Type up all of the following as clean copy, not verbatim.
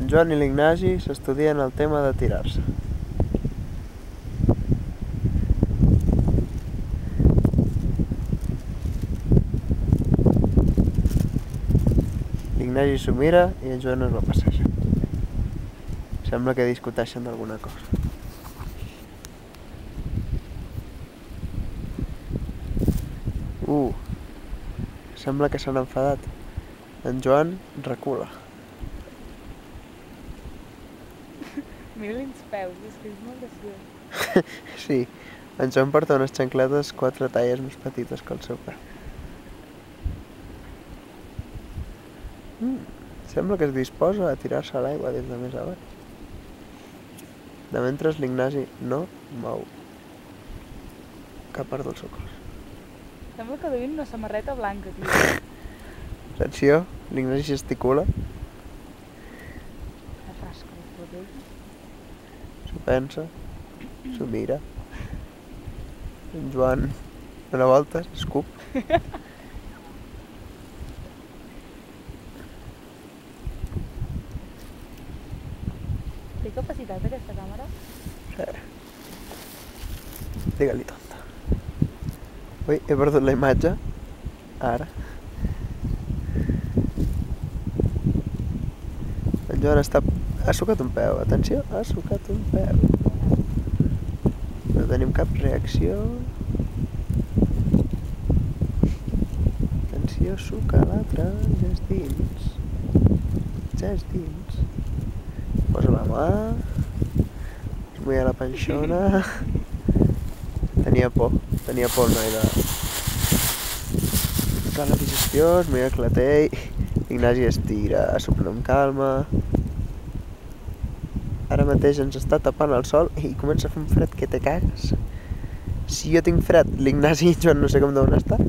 En Joan i l'Ignasi s'estudien el tema de tirar-se. L'Ignasi s'ho mira i en Joan es va passejar. Sembla que discuteixen d'alguna cosa. Sembla que s'han enfadat. En Joan recula. Mira-li els peus, és que és molt graciós. Sí, en Joan porta unes xancletes 4 talles més petites que el seu peu. Sembla que es disposa a tirar-se a l'aigua des de més avall. De mentre l'Ignasi no mou cap part del seu cos. Sembla que duien una samarreta blanca, tio. Atenció, l'Ignasi gesticula. Es rasca el clatell. S'ho pensa, s'ho mira. En Joan dona voltes, escup. Té capacitat aquesta càmera? Sí. Digue-li tonta. Ui, he perdut la imatge. Ara. En Joan ha sucat un peu. Atenció, ha sucat un peu. No tenim cap reacció. Atenció, suca l'altre. Ja és dins. Ja és dins. Posa la mà. Es mulla la panxona. Tenia por el noi de la digestió, es mulla el clatell. L'Ignasi es tira, somna amb calma. Ara mateix ens està tapant el sol i comença a fer un fred que te cagues. Si jo tinc fred, l'Ignasi i Joan no sé com deuen estar.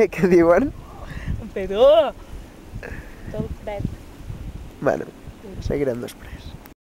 Què diuen? Un pedó! Tot fred. Bueno, seguirem després.